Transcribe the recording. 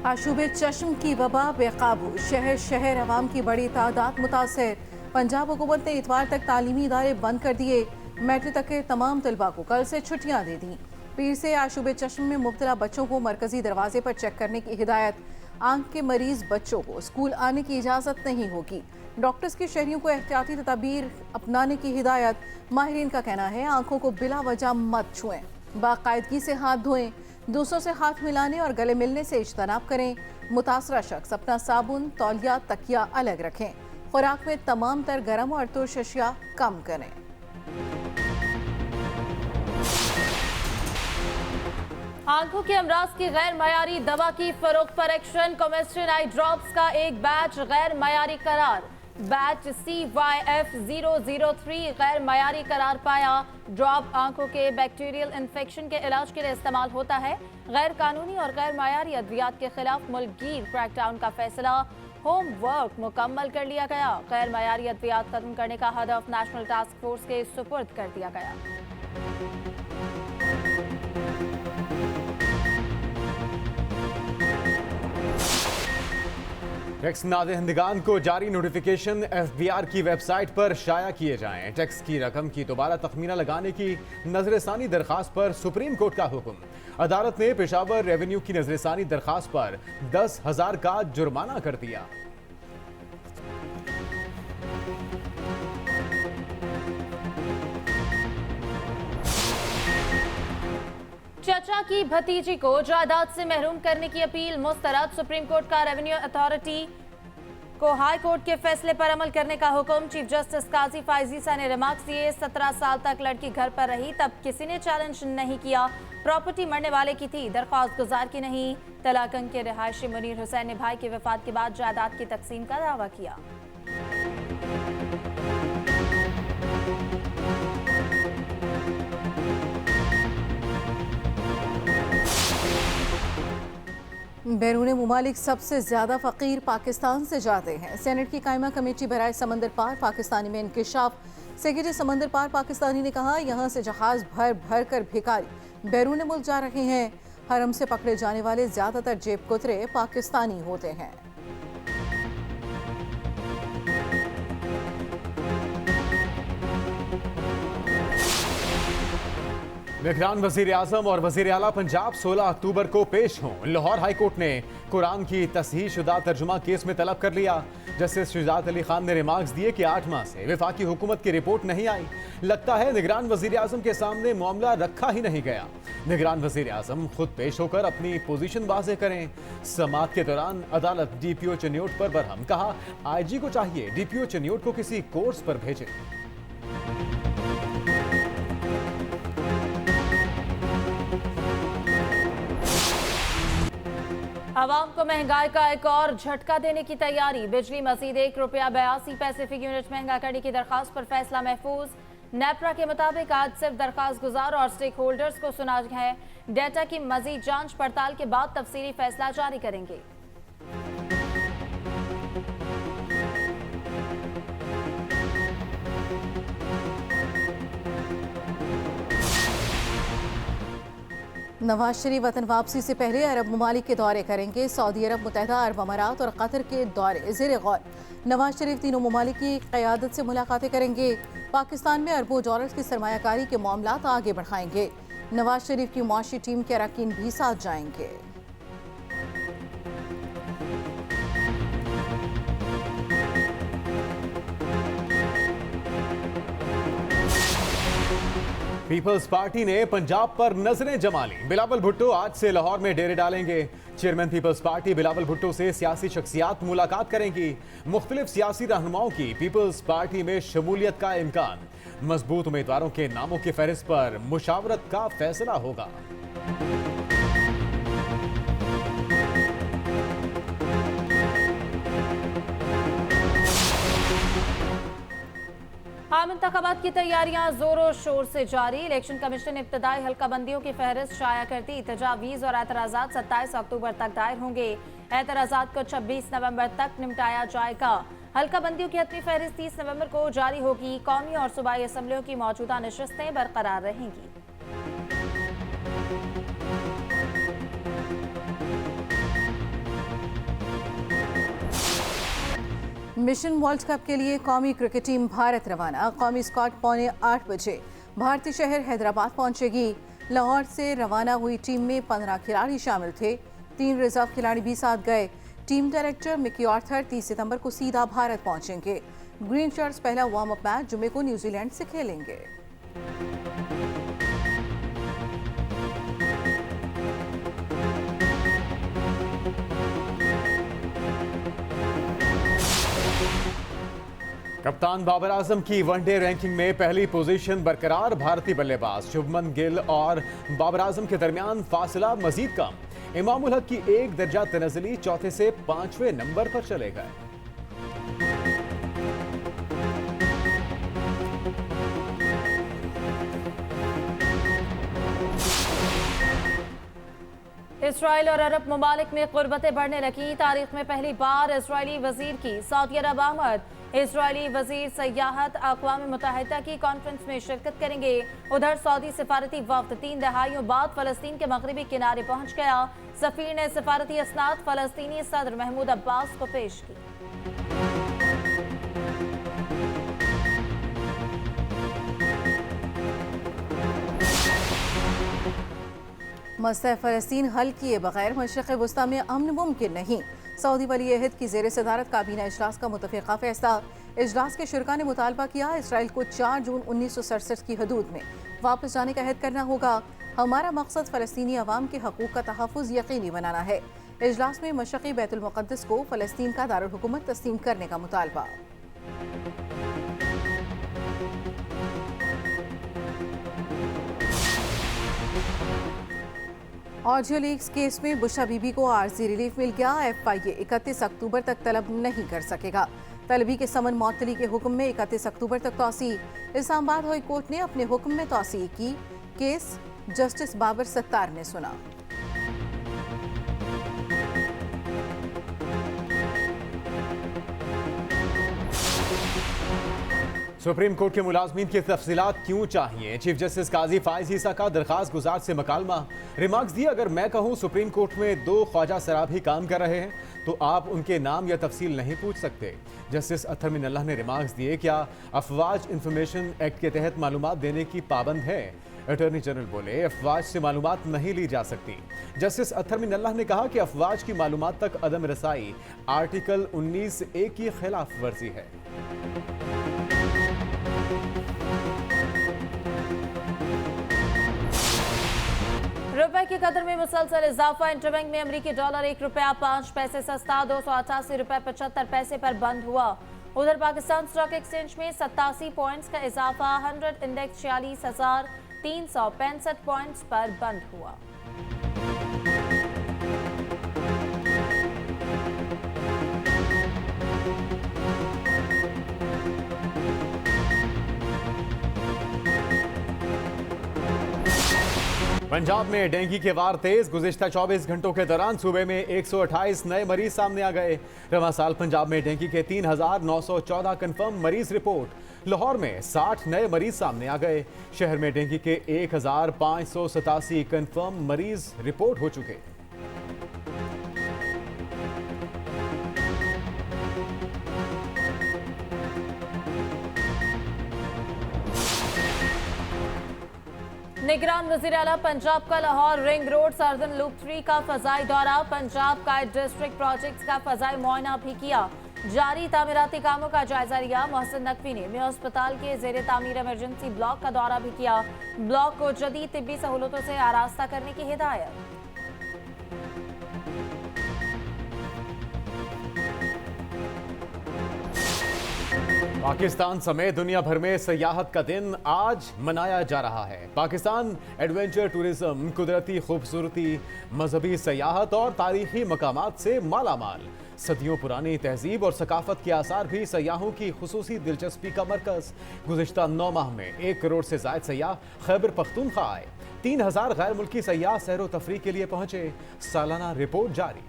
आशूबे चश्म की वबा बेकाबू, शहर शहर अवाम की बड़ी तादाद मुतासर। पंजाब हुकूमत ने इतवार तक तालीमी इदारे बंद कर दिए। मैट्रिक तक के तमाम तलबा को कल से छुट्टियां दे दी। पीर से आशूबे चश्म में मुब्तला बच्चों को मरकजी दरवाजे पर चेक करने की हिदायत। आंख के मरीज बच्चों को स्कूल आने की इजाज़त नहीं होगी। डॉक्टर्स की शहरियों को एहतियाती तदाबीर अपनाने की हिदायत। माहिरीन का कहना है आंखों को बिला वजह मत छुएं, बाकायदगी से हाथ धोएं, दूसरों से हाथ मिलाने और गले मिलने से इज्तनाब करें। मुतासरा शख्स अपना साबुन, तौलिया, तकिया अलग रखें। खुराक में तमाम तर गर्म और तुर्श अशिया कम करें। आंखों के अमराज की गैर मयारी दवा की फरोख्त पर एक्शन। कोमेस्ट्रिन आई ड्रॉप्स का एक बैच गैर मयारी करार। बैच CYF003 गैर मयारी करार पाया। ड्रॉप आंखों के बैक्टीरियल इन्फेक्शन के इलाज के लिए इस्तेमाल होता है। गैर कानूनी और गैर मयारी अद्वियात के खिलाफ मुल्कगीर क्रैकडाउन का फैसला। होमवर्क मुकम्मल कर लिया गया। गैर मयारी अद्वियात खत्म करने का हदफ नेशनल टास्क फोर्स के सुपुर्द कर दिया गया। टैक्स नादहिंदगान को जारी नोटिफिकेशन FBR की वेबसाइट पर शाया किए जाएं। टैक्स की रकम की दोबारा तखमीना लगाने की नजरसानी दरखास्त पर सुप्रीम कोर्ट का हुक्म। अदालत ने पेशावर रेवेन्यू की नजरसानी दरखास्त पर 10,000 का जुर्माना कर दिया। चचा की भतीजी को जायदाद से महरूम करने की अपील मुस्तरद। सुप्रीम कोर्ट का रेवेन्यू अथॉरिटी को हाई कोर्ट के फैसले पर अमल करने का हुक्म। चीफ जस्टिस काजी फायजीसा ने रिमार्क्स दिए। 17 साल तक लड़की घर पर रही, तब किसी ने चैलेंज नहीं किया। प्रॉपर्टी मरने वाले की थी, दरख्वास्त गुजार की नहीं। तलाकन के रिहायशी मुनीर हुसैन ने भाई के वफात के बाद जायदाद की तकसीम का दावा किया। बैरून मुमालिक सबसे ज्यादा फकीर पाकिस्तान से जाते हैं। सेनेट की कायमा कमेटी बराए समंदर पार पाकिस्तानी में इंकिशाफ। सेक्रेटरी समंदर पार पाकिस्तानी ने कहा यहाँ से जहाज भर भर कर भिखारी बैरून मुल्क जा रहे हैं। हरम से पकड़े जाने वाले ज्यादातर जेब कुतरे पाकिस्तानी होते हैं। निगरान वजीर आजम और वजीर आला पंजाब 16 अक्टूबर को पेश हों। लाहौर हाई कोर्ट ने कुरान की तसहीह शुदा तर्जुमा केस में तलब कर लिया। जस्टिस शुजात अली खान ने रिमार्क्स दिए कि 8 माह से वफाकी हुकूमत की रिपोर्ट नहीं आई। लगता है निगरान वजीर आजम के सामने मामला रखा ही नहीं गया। निगरान वजीर आजम खुद पेश होकर अपनी पोजीशन वाज़ेह करें। समाअत के दौरान अदालत DPO चन्योट पर बरहम। कहा IG को चाहिए DPO चन्योट को किसी कोर्स पर भेजे। आवाम को महंगाई का एक और झटका देने की तैयारी। बिजली मजीद ₹1.82 फी यूनिट महंगा करने की दरखास्त पर फैसला महफूज। नेपरा के मुताबिक आज सिर्फ दरखास्त गुजार और स्टेक होल्डर्स को सुना है। डेटा की मजीद जांच पड़ताल के बाद तफसीली फैसला जारी करेंगे। नवाज शरीफ वतन वापसी से पहले अरब ममालिक के दौरे करेंगे। सऊदी अरब, मुत्तहिदा अरब अमारात और कतर के दौरे ज़ेर गौर। नवाज शरीफ तीनों ममालिक की क़यादत से मुलाकातें करेंगे। पाकिस्तान में अरबों डॉलर की सरमायाकारी के मामलात आगे बढ़ाएंगे। नवाज शरीफ की मुआशी टीम के अरकान भी साथ जाएंगे। पीपल्स पार्टी ने पंजाब पर नजरें जमा ली। बिलावल भुट्टो आज से लाहौर में डेरे डालेंगे। Chairman Peoples Party Bilawal Bhutto से सियासी शख्सियात मुलाकात करेंगी। मुख्तलिफ सियासी रहनुमाओं की पीपल्स पार्टी में शमूलियत का इम्कान। मजबूत उम्मीदवारों के नामों की फहरिस्त पर मुशावरत का फैसला होगा। आम इंतखाबात की तैयारियां जोरों शोर से जारी। इलेक्शन कमीशन ने इब्तदाई हल्का बंदियों की फहरिस्त शाया कर दी। तजावीज़ और एतराज़ात 27 अक्टूबर तक दायर होंगे। एतराज़ात को 26 नवंबर तक निपटाया जाएगा। हल्का बंदियों की हतमी फहरिस्त 30 नवंबर को जारी होगी। कौमी और सूबाई असम्बलियों की मौजूदा नशस्तें बरकरार रहेंगी। मिशन वर्ल्ड कप के लिए कौमी क्रिकेट टीम भारत रवाना। कौमी स्क्वाड 7:45 बजे भारतीय शहर हैदराबाद पहुंचेगी। लाहौर से रवाना हुई टीम में 15 खिलाड़ी शामिल थे। 3 रिजर्व खिलाड़ी भी साथ गए। टीम डायरेक्टर मिकी आर्थर 30 सितंबर को सीधा भारत पहुंचेंगे। ग्रीन शर्ट्स पहला वार्म अप मैच जुमे को न्यूजीलैंड से खेलेंगे। कप्तान बाबर आजम की वनडे रैंकिंग में पहली पोजीशन बरकरार। भारतीय बल्लेबाज शुभमन गिल और बाबर आजम के दरमियान फासला मजीद कम। इमामुल हक की एक दर्जा तनज़ली चौथे से 5वें नंबर पर चले गए। इसराइल और अरब ममालिक में कुर्बतें बढ़ने लगी। तारीख में पहली बार इसराइली वजीर की सऊदी अरब आमद। इसराइली वजीर सयाहत अक़वाम मुत्तहिदा की कॉन्फ्रेंस में शिरकत करेंगे। उधर सऊदी सिफारती वफ्द 3 दहाइयों बाद फलस्तीन के मगरबी किनारे पहुंच गया। सफीर ने सिफारती असनाद फलस्तीनी सदर महमूद अब्बास को पेश की। मसला फ़लस्तीन हल किए बगैर मशरिक़ वस्ता में अमन मुमकिन नहीं। सऊदी वली अहद की ज़ेर सदारत काबीना इजलास का मुतफ़िक़ा फ़ैसला। इजलास के शुरका ने मुतालबा किया इसराइल को 4 जून 1967 की हदूद में वापस जाने का अहद करना होगा। हमारा मकसद फ़लस्तीनी अवाम के हकूक़ का तहफ़्फ़ुज़ यकीनी बनाना है। इजलास में मशरिक़ी बैतुल मुक़द्दस को फ़लस्तीन का दारुल हुकूमत तस्लीम करने का मुतालबा। ऑडियो लीक्स केस में बुशा बीबी को आर्जी रिलीफ मिल गया। FIA 31 अक्टूबर तक तलब नहीं कर सकेगा। तलबी के समन मअतली के हुक्म में 31 अक्टूबर तक तौसी। इस्लामाबाद हाई कोर्ट ने अपने हुक्म में तौसी की। केस जस्टिस बाबर सत्तार ने सुना। सुप्रीम कोर्ट के मुलाजमीन की तफसीलात क्यों चाहिए? चीफ जस्टिस काजी फायज ईसा का दरखास्त गुजार से मकालमा। रिमार्क्स दिए, अगर मैं कहूँ सुप्रीम कोर्ट में 2 ख्वाजा सराबी काम कर रहे हैं तो आप उनके नाम या तफसील नहीं पूछ सकते। जस्टिस अत्तर मिनल्लाह ने रिमार्क्स दिए, क्या अफवाज इंफॉर्मेशन एक्ट के तहत मालूमात देने की पाबंद है? अटॉर्नी जनरल बोले, अफवाज से मालूमात नहीं ली जा सकती। जस्टिस अत्तर मिनल्लाह ने कहा कि अफवाज की मालूमात तक अदम रसाई आर्टिकल 19A की खिलाफ वर्जी है। रुपए की कदर में मुसलसल इजाफा। इंटरबैंक में अमरीकी डॉलर 1 रुपया 5 पैसे सस्ता 288 रुपए 75 पैसे पर बंद हुआ। उधर पाकिस्तान स्टॉक एक्सचेंज में 87 पॉइंट्स का इजाफा। 100 इंडेक्स 46,365 पॉइंट्स पर बंद हुआ। पंजाब में डेंगू के वार तेज। गुज़िश्ता 24 घंटों के दौरान सूबे में 128 नए मरीज सामने आ गए। रवां साल पंजाब में डेंगू के 3,914 कन्फर्म मरीज रिपोर्ट। लाहौर में 60 नए मरीज सामने आ गए। शहर में डेंगू के 1,587 कन्फर्म मरीज रिपोर्ट हो चुके। निगरान वज़ीर आला पंजाब का Lahore ring road southern loop 3 का फजाई दौरा। पंजाब का डिस्ट्रिक्ट प्रोजेक्ट्स का फजाई मुआयना भी किया। जारी तामीराती कामों का जायजा लिया। मोहसिन नकवी ने में अस्पताल के ज़ेरे तामीर इमरजेंसी ब्लॉक का दौरा भी किया। ब्लॉक को जदीद तिब्बी सहूलतों से आरास्ता करने की हिदायत। पाकिस्तान समेत दुनिया भर में सयाहत का दिन आज मनाया जा रहा है। पाकिस्तान एडवेंचर टूरिज्म कुदरती खूबसूरती, मजहबी सयाहत और तारीखी मकामात से मालामाल। सदियों पुरानी तहजीब और सकाफत के आसार भी सयाहों की खुसूसी दिलचस्पी का मरकज। गुज़िश्ता 9 माह में 1 करोड़ से ज़ायद सयाह खैबर पख्तूनख्वा आए। 3000 गैर मुल्की सयाह सैर व तफरीह के लिए पहुंचे। सालाना रिपोर्ट जारी।